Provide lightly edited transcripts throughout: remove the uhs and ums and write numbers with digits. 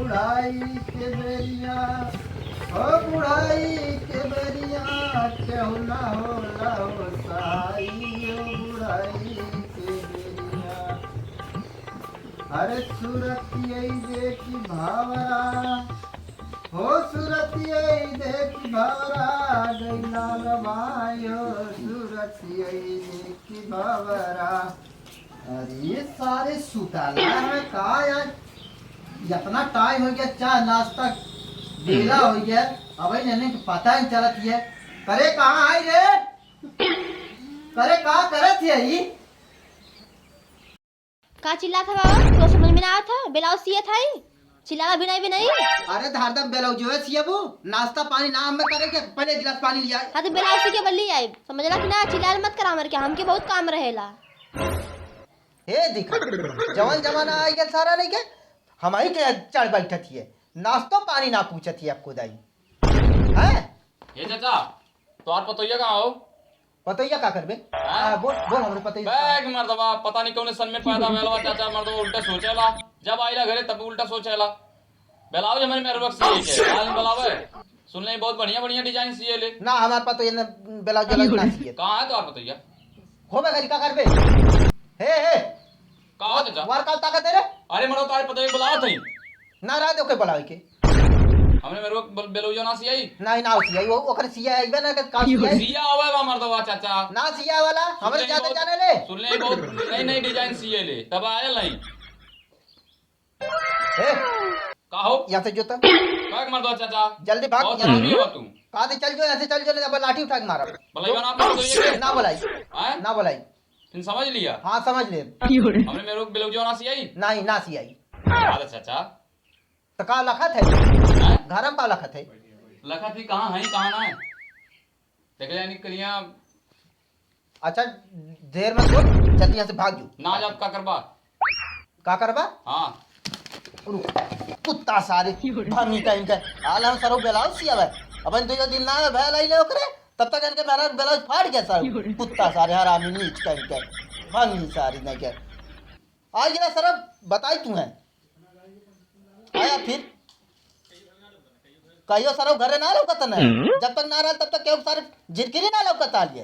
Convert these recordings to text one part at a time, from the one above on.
बुढ़ाई के बेरिया हो बुढ़ाई के बेरिया केहू ना होला हो साई हो बुढ़ाई के बेरिया अरे सूरत यही देखी भावरा हो सूरत यही देखी भावरा गैला रमायो सूरत यही देखी भावरा अरे ये सारे सुताला है कहा यार इतना टाइम हो गया चाय नाश्ता बेला हो गया अब इन्हें पता नहीं चलत है करे कहाँ आई रे करे कहाँ करे थे ये का चिल्ला था बाबा तो समझ में ना आया था ब्लाउज सिया था ही चिल्ला भी नहीं अरे धारदम बेलाऊ जो है सियाबू नाश्ता पानी ना हम में करे के पहले गिलास पानी लिया हाँ तो ब्लाउज सी के बल्ली आई समझला कि ना चिल्ला मत करा मर के हमके बहुत काम रहेला हे दिखा जवान जमाना आ गया सारा नहीं के हमारी के चढ़ बैठत है नाश्तो पानी ना पूछत है आपको दाई हैं ये चाचा तो आप पतोइया कहाँ हो पतोइया का करबे बोल बोल हमरे पतोइया बैग मर्दबा पता नहीं कौन सन में पैदा वेलवा चाचा मर्दबा उल्टा सोचेला जब आइला घरे तब उल्टा सोचेला बेलाओ जे मेरे वक्त सीए के हाल बेलावे सुन ले बहुत बढ़िया बढ़िया डिजाइन सीए ले ना हमार पतोइया ने बेलाऊ जला ना सीए कहाँ है तो आप पतोइया होबे घरी का करबे हे कहाँ हो चाचा वार का ताकत है रे अरे मरो तारे पतोइया बुलाओ थई ना रहा दे के बुलावे के हमने मेरे वक्त बेलौजा ना सियाई नहीं ना सिया वो ओकर सिया आइबे ना के का सिया सिया आवे बा मर्दबा चाचा ना सिया वाला हमरे ज्यादा जाने ले सुन ले बहुत नई नई डिजाइन सीए ले तब आए नहीं हे कहो यहां से जोता का मर्दबा चाचा जल्दी भाग बहुत हरामी हो तू कहां से चल जो ऐसे चल जो अब लाठी उठा के मारा भलाई बना आप पतोइया ना बुलाई हैं ना बुलाई तुम समझ लिया हां समझ ले हमने मेरे वक्त बेलौजा ना सियाई नहीं ना सिया अरे चाचा तो का लखत है हैं घर में का लखत है लखा थी कहाँ है कहाँ ना है देख यानी कलियां अच्छा देर में तो जल्दी यहां से भाग जो ना जाप का करबा का करबा हाँ रुक कुत्ता सारे भामी का इनका हाल हम सरो बेलाउ सिया भाई अपन तो जो दिन ना भैल आइले ओकरे तब तक इनके मेरा बेलाउ फाड़ गया सर कुत्ता सारे हरामी नीच का इनका भामी सारी ना क्या आज ना सर बताई तू है आया फिर कहियो सर घरे ना लौकत ना जब तक ना रहा तब तक केहू सारे जिरकिरी ना लौकत आ लिए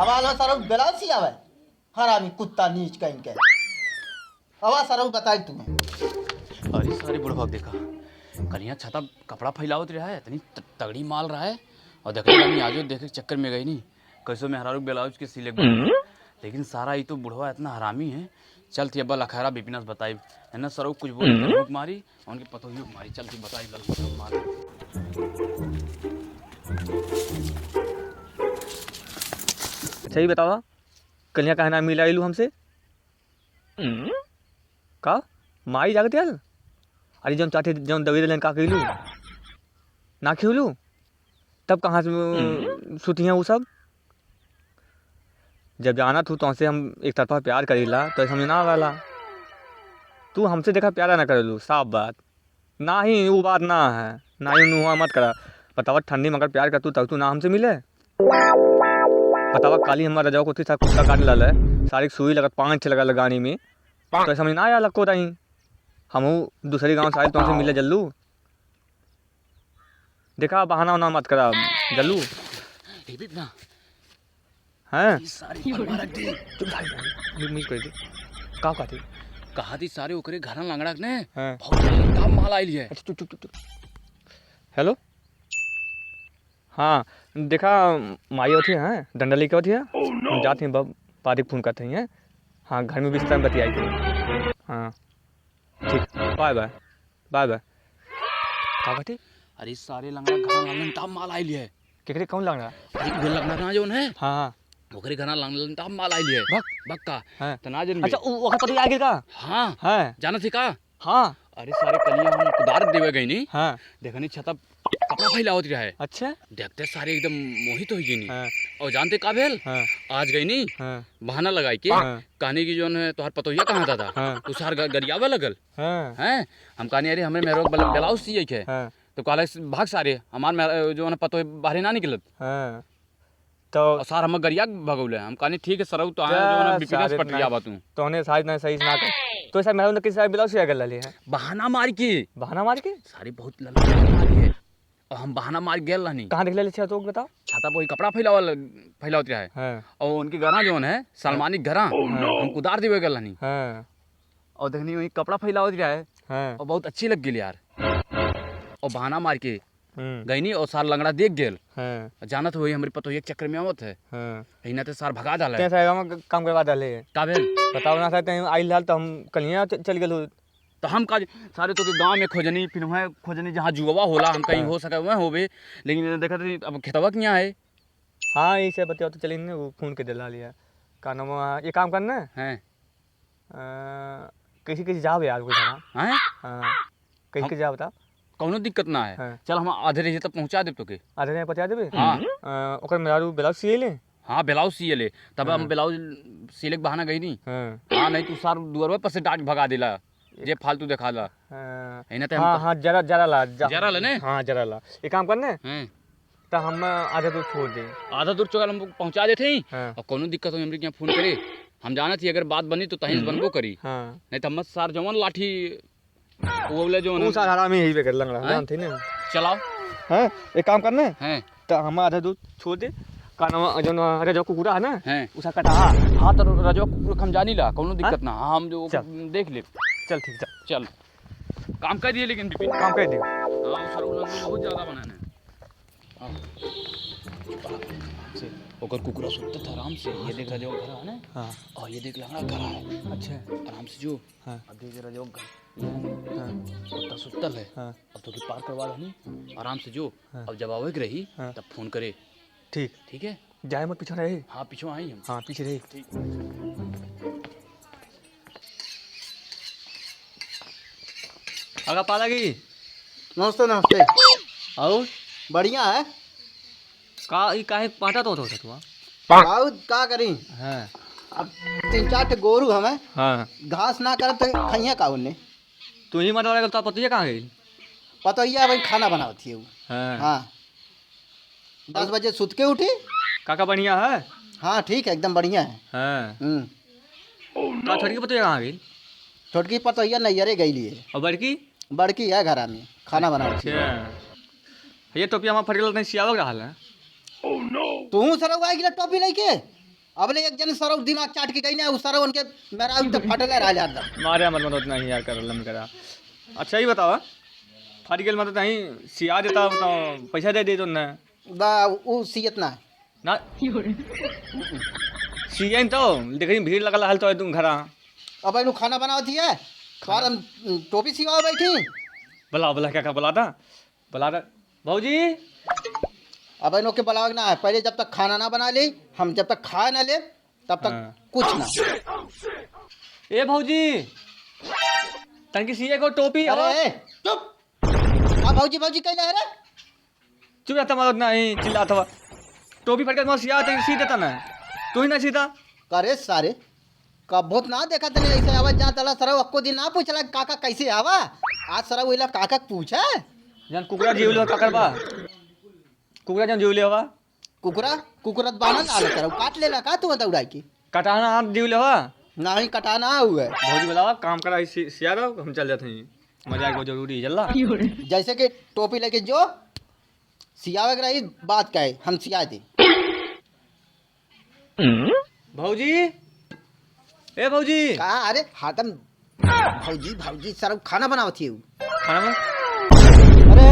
अब आल सर बेलाउ सिया भाई हरामी कुत्ता नीच का इनके अब सर बताई तुम्हें अरे सारे बुढ़वा देखा कलियां छता कपड़ा फैलावत रहा है इतनी तगड़ी माल रहा है और देखा नहीं आजो देखे चक्कर में गई नहीं कैसो में हरारू ब्लाउज के सिले लेकिन सारा ही तो बुढ़वा इतना हरामी है चल थी अब्बा लखैरा बिपिनस बताई है ना सर कुछ बोल हुक मारी उनके पतो ही मारी चल थी बताई लल मारी सही बतावा कलिया कहना मिला इलू हमसे का माई जागते यार अरे जौन चाहते जौन दवाई दिलन का कहलू ना खेलू तब कहाँ से सुतियाँ वो सब जब जाना तू तो हमसे हम एक तरफा प्यार करीला तो समझ ना वाला तू हमसे देखा प्यारा ना करेलू साफ बात ना ही वो बात ना है ना ही नुआ मत करा बतावा ठंडी मगर प्यार कर तू ना हमसे मिले बतावा काली हमारा रजाओ को थी था कुत्ता काटने लगा सारी सुई लगा 5-6 लगा लगाने में तो समझ ना आया लगको रही हम दूसरे गांव से आए तो हमसे मिले जल्लू देखा बहाना उना मत करा जल्लू हैं कहा थी सारे ओकरे घर लंगड़ा ने हैं बहुत दाम माल आइल है चुप चुप चुप हेलो हाँ देखा माई होती हैं डंडली क्या होती है हम जाते हैं बब पारी फोन करते हैं हाँ घर में बिस्तर में बतियाई थी हाँ ठीक बाय बाय बाय बाय क्या बात अरे सारे लंगड़ा घर लंगन दाम माल आइल है केकरे कौन लग रहा एक भेल लंगड़ा ना जोन है हाँ हाँ ओकरे घर लंगन दाम माल आइल है बक्का हैं तना जन अच्छा वो पता आगे का हां है जाना थी का हाँ अरे सारे कलियां हम कुदार देवे गई नी हाँ देखनी छता कपड़ा फैलावत रहा है अच्छा देखते सारे एकदम मोहित हो गई नी हाँ और जानते का भेल हाँ आज गई नी हाँ बहाना लगाई के हाँ। कहानी की जोन है तोहर पतोहिया कहाँ था हाँ। तू सार गरियावे लगल हाँ हैं हम कहानी अरे हमें मेरे ब्लाउज सिए के हाँ तो कहले भाग सारे हमार जो है पतो बाहर ना निकलत हाँ तो और सार हम गरिया भगौले हम कहानी ठीक है सरऊ तो आए जो है बिपिनस पटरिया बा तू तोहने साइज ना सही ना कर तो ऐसा मेरा किसी सारे ब्लाउज सिया कर ली है बहाना मार के बहाना मार के सारी बहुत लल्ला मारी है और हम बहाना मार गेल रहनी कहाँ देख ले छे तो बताओ। छाता पर वही कपड़ा फैलावत रहा है हाँ और उनकी घरा जो है सलमानी घरा हम कुदार दिवे गेल रहनी हाँ और देखनी वही कपड़ा फैलावत रहा है हाँ और बहुत अच्छी लग गई यार और बहाना मार के हम्म, गई नहीं और सार लंगड़ा देख गेल हाँ जानत हुई हमारे पतो एक चक्कर में आवत है हाँ हिना ते सार भगा डाला ते है सारे गाँव में काम करवा डाले का भेल बताओ ना सकते आई लाल तो हम कलिया चल गए। तो हम का सारे तो गांव में खोजनी फिर वहाँ खोजनी जहाँ जुआ होला हम कहीं हो सके वहाँ होवे लेकिन देखा तो अब खेतवा के यहाँ है हाँ इसे बताओ तो चलेंगे वो फोन के दिला लिया का नाम ये काम करना है हैं किसी किसी जाओ यार कोई जगह हैं हाँ किसी के जाओ बताओ कौनो दिक्कत ना है हाँ। चल हम आधे रहिए तब पहुँचा देब तोके आधे ने पता देबे हाँ ओकर मेरा ब्लाउज सिए ले हाँ ब्लाउज सिए ले तब हम ब्लाउज सिले के बहाना गई नहीं हाँ हाँ नहीं तू सार दुआरवा पर से डांट भगा दिला जे फालतू देखा ला इन्हें तो हाँ हाँ जरा जरा ला जरा ला ने हाँ जरा ला ये काम करना है हैं तो हम आधे दूर छोड़ दे। आधा दूर चौका हम पहुँचा देते ही हाँ और कोनो दिक्कत हो हमरे के यहाँ फोन करे हम जाना थी अगर बात बनी तो तहीं से बनबो करी हाँ नहीं तो हम सार जवन लाठी वो बोले जो वो सारा हरामी यही पे कर लंगड़ा हाँ? जानते ना चलाओ हाँ एक काम करना है हैं तो हम आधे दूर छोड़ दे का नाम जो रजो कुकुरा है ना हैं उसा कटा हाँ तो रजवा कुकुर हम जानी ला कोनो दिक्कत ना हाँ हम जो चल। देख ले चल ठीक चल चल काम कर दिए लेकिन बिपिन काम कर दे। हाँ वो सर उलंग बहुत ज्यादा बनाने ओकर कुकुरा सुतता था आराम से ये देख रजवा घर है ना हाँ और ये देख लंगड़ा घर है अच्छा आराम से जो हाँ अब देख रजवा घर हाँ कुत्ता सुतल है हाँ अब तो की पार करवा रही आराम से जो हाँ। अब जब आवे के रही हाँ। तब फोन करे ठीक ठीक है जाए मत पीछे रहे हाँ पीछे आई हम हाँ पीछे रहे ठीक आगा पाला गई नमस्ते नमस्ते और बढ़िया है। काहे पाटा तो होता तू बहुत का करी हाँ अब 3-4 ठे गोरू हमें हाँ घास ना करे तो खइया का उन्ने तू ही मत वाला तो पतिया कहाँ गई पता ही है भाई खाना बनावती है वो। हाँ हाँ 10 बजे सुत के उठी। काका बढ़िया है हाँ ठीक है एकदम बढ़िया है। हाँ हम्म। तो छोटी पतिया कहाँ गई छोटकी पतोहिया नैयरे गई लिए और बड़की बड़की है घर में खाना बनावती है। अच्छा ये टोपिया हमारा फटल नहीं सियावक रहा है तू सरव आई गिला टोपी लेके अब ले एक जन सरव दिमाग चाट के गई ना उस सरव उनके मेरा अभी तक फटले रह जाता। मारे मत उतना ही यार कर लम करा। अच्छा ही बताओ फट गेल मतलब नहीं सिया देता तो पैसा दे दे तो ना बा उ सियत ना ना सिया तो देखी भीड़ लगल हल तो तुम घर अब इन खाना बनावती है और टोपी सिवा बैठी। बुला बुला क्या बुला था भाजी अब इन के बुलाव ना है पहले जब तक खाना ना बना ले हम जब तक खा ना ले तब तक हाँ। कुछ ना। ए भाजी तनकी सिया को टोपी अरे चुप अब भौजी भौजी कह रहे रे चुप रहता मतलब नहीं चिल्ला था टोपी फट के सिया सी देता ना तू ही ना सीता करे सारे कबोत ना देखा तने ऐसे आवाज जा तला सरव अक्को दिन ना पूछला काका कैसे आवा आज सरव ओइला काका पूछा जान कुकरा जीवले का करबा कुकरा जान जीवले होगा कुकुरा कुकुरत बानल आले सरव काट लेला का तू दौड़ाई की कटाना हाथ जीवले होगा ना ही कटाना हुआ भौजी बुलावा काम करा सिया रहो हम चल जाते हैं मजा को जरूरी है जल्ला जैसे कि टोपी लेके जो सियावे रही बात कहे हम सिया दे। भौजी ए भौजी कहा अरे हाथम भौजी भौजी सरव खाना बनावती है खाना में अरे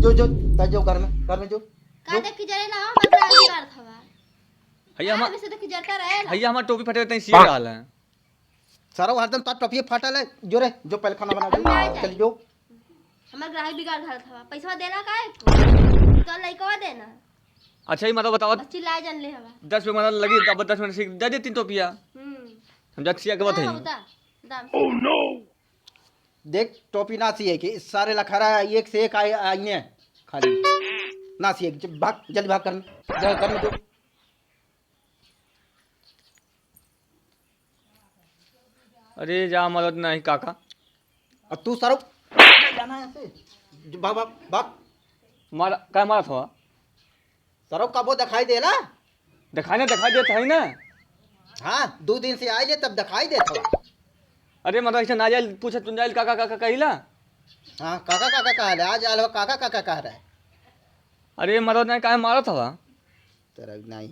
जो जो जो घर में जो का देख के जरे ना हम अपना कर थवा भैया हम से देख के जरता रहे ना भैया हमार टोपी फटे तई सिया डाल है सरव हरदम तो टोपी फाटल है जो रे जो पहले खाना बना हम दे चल जो हमर ग्राहक बिगाड़ घर थवा पैसा देला काहे तो लइकवा देना अच्छा ही मतलब बताओ बस चिल्लाए जन ले हवा 10 मिनट मतलब लगी तब 10 मिनट से दे देती टोपिया हम जब सिया के बात है दाम देख टोपी ना सिए कि सारे लखरा एक से एक आईने खाली ना सिए भाग जल्दी भाग कर में जो अरे जा मदद नहीं काका अब तू सरव जाना है ऐसे भाग भाग भाग मारा क्या मारा था सरव कब वो दिखाई देला दिखाई देता है ना हाँ 2 दिन से आए ले तब दिखाई देता अरे मतलब ऐसा ना जाए पूछे तुम जाए काका काका कहिला। हाँ काका काका कह रहा है, आज आलो काका काका कह रहा है। अरे मतलब नहीं काहे मारा था तेरा नहीं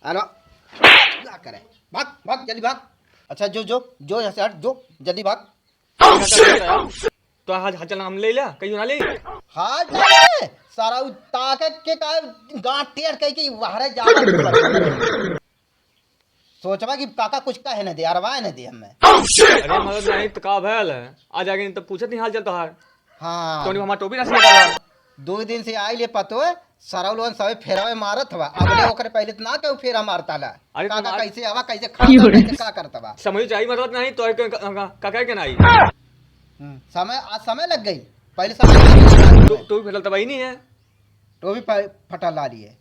आलो क्या करे, भाग भाग जल्दी भाग। अच्छा जो जो जो यहाँ से हट, जो जल्दी भाग। तो आज चल हम ले लिया कहीं ना ले। हाँ जाए सारा ताके के का गांठ टेढ़ कह के बाहर जावा। सोचवा कि काका कुछ कहे न दे, अरवाए न दे हमें। अरे मतलब नहीं तो का भयल है आज आगे तो पूछत नहीं हाल चल तोहार। हाँ तो हमारा टोपी ना सीधा 2 दिन से आई ले पतो है सरव लोन सब फेरावे मारत हवा। अगले ओकरे पहले तो ना केहू फेरा मारता ला। अरे काका तुम्हारे- कैसे हवा कैसे खाता कैसे का करता बा। समझ चाहिए मतलब नहीं तो काका के नहीं समय आज समय लग गई, पहले समय तो भी फटल तबाही नहीं है। तो भी फटल ला लिए।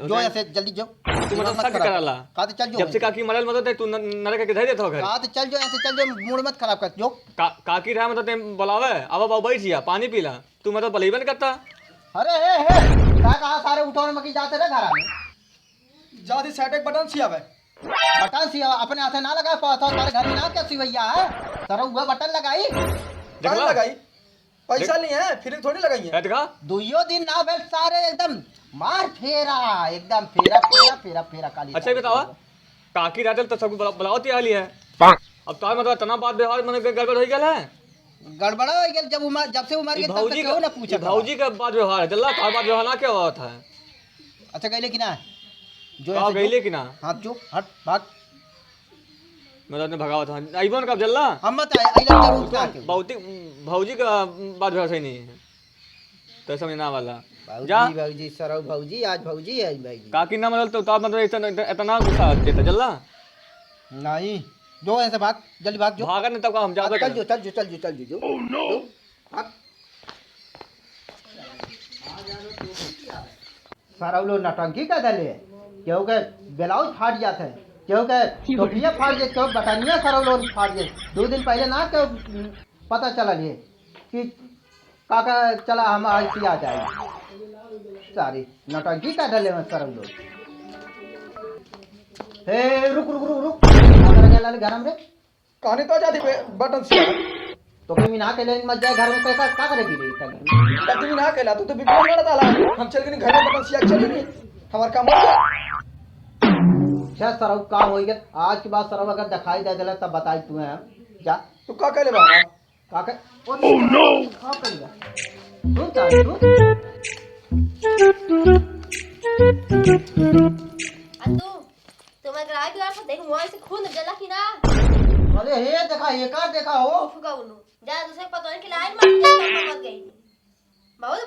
जो ऐसे जल्दी जो तू मतलब शक कराला का तो चल जो जब से काकी मरल मतलब तू नरक के धैर्य देतो घर का तो चल जो ऐसे चल जो, मूड मत खराब कर जो। काकी रहा मतलब ते बुलावे अब बाबू बैठ जिया पानी पीला तू मतलब बलीबन करता। अरे हे का कहा सारे उठौन मकी जाते रहे घर में। जादी सेट एक बटन सियावे बटन सी अपने हाथे ना लगा पाता तारे घर में ना क्या सिवैया है सर हुआ बटन लगाई। कहाँ लगाई, पैसा नहीं है फिर थोड़ी लगाई है। देखा दुइयो दिन ना बैठ सारे एकदम मार फेरा एकदम फेरा फेरा फेरा फेरा काली। अच्छा ये बतावा काकी रहते तो सब बुलाओ तैयारी है अब तो मतलब इतना बात व्यवहार मन गड़बड़ हो गया है। गड़बड़ा हो गया जब उमर जब से उमर के तब तक क्यों ना पूछा भाऊजी का बात व्यवहार है चल तार बात व्यवहार ना क्या हुआ था। अच्छा गईले कि ना जो कहा गईले कि ना हां जो हट भाग मतलब ने भगावा था आईबन कब जल्ला हम मत आइला जरूर का के भाऊजी का बात व्यवहार सही नहीं है तो समझ ना वाला जा भौजी भौजी सरौ भौजी आज भौजी है भाई काकी ना मतलब तो तार मतलब इतना गुस्सा देता जल्ला नहीं जो ऐसे भाग जल्दी भाग जो भागा नहीं तब हम ज्यादा चल जो चल जो चल जो चल जो ओह नो भाग सारा लोग नटंकी का दले क्यों के ब्लाउज फाट जाते हैं क्यों के टोपियां फाट जाते क्यों बटनियां सारा लोग फाट जाते 2 दिन पहले ना क्यों पता चला ये कि काका चला हम आज सिया जाए सारी नटंकी का दले में सारा लोग। हे रुक रुक रुक रुक घर गरम रे कहानी तो जादी बटन सियावे तो कहीं ना के ले मत जाए घर में पैसा क्या करेगी रे इतना घर में? तब तुम ना कहला तो बिल्कुल बड़ा डाला हम चल के घर में बटन सिया चली नहीं हमार काम हो गया। शायद सरव काम हो गया आज के बाद सरव अगर दिखाई दे दिला तब बताई तू है जा तू का कहले बाबा काका ओह नो का करेगा तू जा अतु तुम्हारे ग्राहक द्वार से देख मुंह से खून जला कि ना अरे हे देखा एक और देखा हो फुका उनु जा दूसरे पतों की लाइन मत जा मत गई बहुत